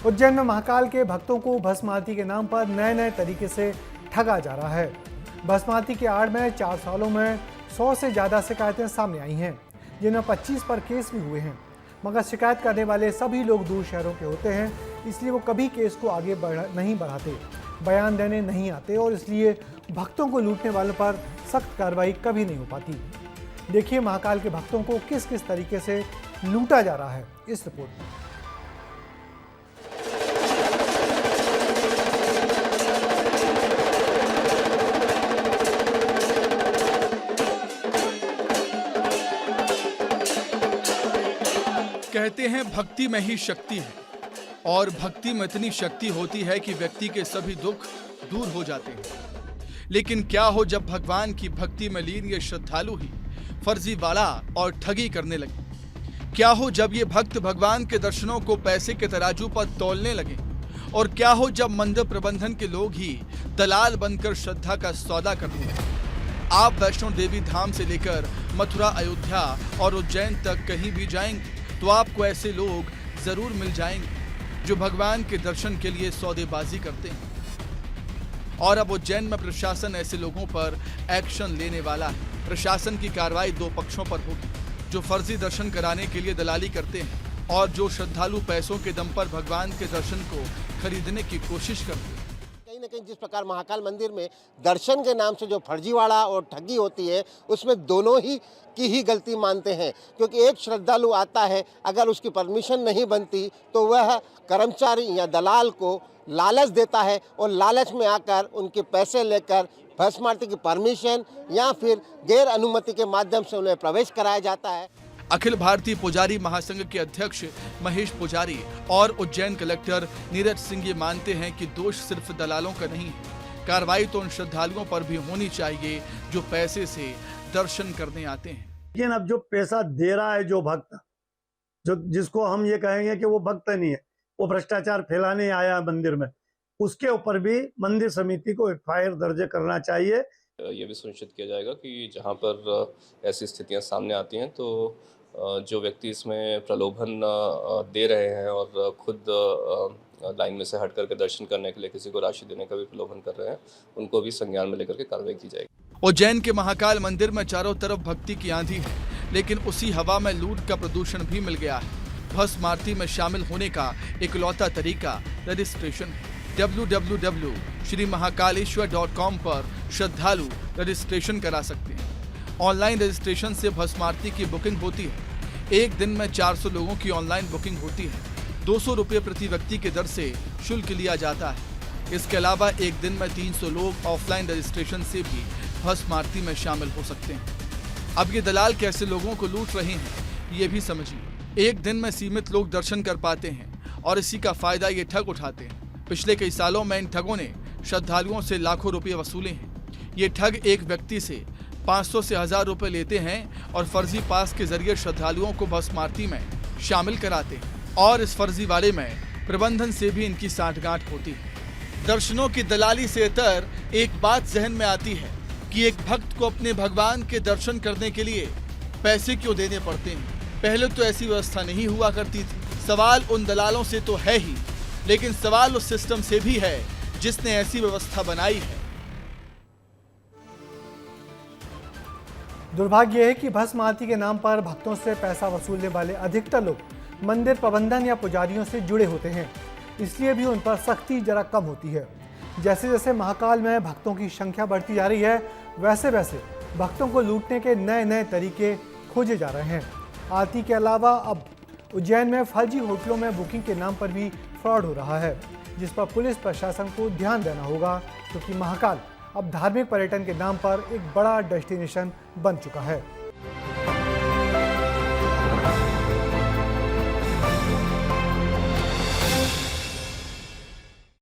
उज्जैन में महाकाल के भक्तों को भस्म आरती के नाम पर नए नए तरीके से ठगा जा रहा है। भस्म आरती के आड़ में 4 सालों में 100 से ज़्यादा शिकायतें सामने आई हैं, जिनमें 25 पर केस भी हुए हैं। मगर शिकायत करने वाले सभी लोग दूर शहरों के होते हैं, इसलिए वो कभी केस को आगे नहीं बढ़ाते, बयान देने नहीं आते और इसलिए भक्तों को लूटने वालों पर सख्त कार्रवाई कभी नहीं हो पाती। देखिए महाकाल के भक्तों को किस किस तरीके से लूटा जा रहा है इस रिपोर्ट में। कहते हैं भक्ति में ही शक्ति है और भक्ति में इतनी शक्ति होती है कि व्यक्ति के सभी दुख दूर हो जाते हैं। लेकिन क्या हो जब भगवान की भक्ति में लीन ये श्रद्धालु ही फर्जीवाड़ा और ठगी करने लगे? क्या हो जब ये भक्त भगवान के दर्शनों को पैसे के तराजू पर तौलने लगे? और क्या हो जब मंदिर प्रबंधन के लोग ही दलाल बनकर श्रद्धा का सौदा करने लगे? आप वैष्णो देवी धाम से लेकर मथुरा, अयोध्या और उज्जैन तक कहीं भी जाएंगे तो आपको ऐसे लोग जरूर मिल जाएंगे जो भगवान के दर्शन के लिए सौदेबाजी करते हैं। और अब उज्जैन में प्रशासन ऐसे लोगों पर एक्शन लेने वाला है। प्रशासन की कार्रवाई 2 पक्षों पर होगी, जो फर्जी दर्शन कराने के लिए दलाली करते हैं और जो श्रद्धालु पैसों के दम पर भगवान के दर्शन को खरीदने की कोशिश करते हैं। कहीं न कहीं जिस प्रकार महाकाल मंदिर में दर्शन के नाम से जो फर्जीवाड़ा और ठगी होती है, उसमें दोनों ही की ही गलती मानते हैं। क्योंकि एक श्रद्धालु आता है, अगर उसकी परमिशन नहीं बनती तो वह कर्मचारी या दलाल को लालच देता है और लालच में आकर उनके पैसे लेकर भस्म आरती की परमिशन या फिर गैर अनुमति के माध्यम से उन्हें प्रवेश कराया जाता है। अखिल भारतीय पुजारी महासंघ के अध्यक्ष महेश पुजारी और उज्जैन कलेक्टर नीरज सिंह ये मानते हैं कि दोष सिर्फ दलालों का नहीं है, कार्रवाई तो उन श्रद्धालुओं पर भी होनी चाहिए जो पैसे से दर्शन करने आते हैं। लेकिन अब जो पैसा दे रहा है, जो भक्त, जो जिसको हम ये कहेंगे कि वो भक्त नहीं है, वो भ्रष्टाचार फैलाने आया है मंदिर में, उसके ऊपर भी मंदिर समिति को एफआईआर दर्ज करना चाहिए। ये भी सुनिश्चित किया जाएगा कि जहां पर ऐसी स्थितियां सामने आती हैं तो जो व्यक्ति इसमें प्रलोभन दे रहे हैं और खुद लाइन में से हट करके दर्शन करने के लिए किसी को राशि देने का भी प्रलोभन कर रहे हैं, उनको भी संज्ञान में लेकर के कार्रवाई की जाएगी। उज्जैन के महाकाल मंदिर में चारों तरफ भक्ति की आंधी है, लेकिन उसी हवा में लूट का प्रदूषण भी मिल गया है। भस्म आरती में शामिल होने का इकलौता तरीका रजिस्ट्रेशन है। www.श्रीमहाकालेश्वर.com पर श्रद्धालु रजिस्ट्रेशन करा सकते हैं। ऑनलाइन रजिस्ट्रेशन से भस्म आरती की बुकिंग होती है। एक दिन में 400 लोगों की ऑनलाइन बुकिंग होती है। 200 रुपये प्रति व्यक्ति की दर से शुल्क लिया जाता है। इसके अलावा एक दिन में 300 लोग ऑफलाइन रजिस्ट्रेशन से भी भस्म आरती में शामिल हो सकते हैं। अब ये दलाल कैसे लोगों को लूट रहे हैं, ये भी समझिए। एक दिन में सीमित लोग दर्शन कर पाते हैं और इसी का फायदा ये ठग उठाते हैं। पिछले कई सालों में इन ठगों ने श्रद्धालुओं से लाखों रुपए वसूले हैं। ये ठग एक व्यक्ति से 500 से 1000 रुपए लेते हैं और फर्जी पास के जरिए श्रद्धालुओं को भस्म आरती में शामिल कराते हैं। और इस फर्जीवाड़े में प्रबंधन से भी इनकी साठगांठ होती है। दर्शनों की दलाली से इतर एक बात जहन में आती है कि एक भक्त को अपने भगवान के दर्शन करने के लिए पैसे क्यों देने पड़ते हैं। पहले तो ऐसी व्यवस्था नहीं हुआ करती थी। सवाल उन दलालों से तो है ही, लेकिन सवाल उस सिस्टम से भी है जिसने ऐसी व्यवस्था बनाई है। दुर्भाग्य है कि भस्म आरती के नाम पर भक्तों से पैसा वसूलने वाले अधिकतर लोग मंदिर प्रबंधन या पुजारियों से जुड़े होते हैं, इसलिए भी उन पर सख्ती जरा कम होती है। जैसे जैसे महाकाल में भक्तों की संख्या बढ़ती जा रही है, वैसे वैसे भक्तों को लूटने के नए नए तरीके खोजे जा रहे हैं। आरती के अलावा अब उज्जैन में फर्जी होटलों में बुकिंग के नाम पर भी फ्रॉड हो रहा है, जिस पर पुलिस प्रशासन को ध्यान देना होगा, क्योंकि महाकाल अब धार्मिक पर्यटन के नाम पर एक बड़ा डेस्टिनेशन बन चुका है।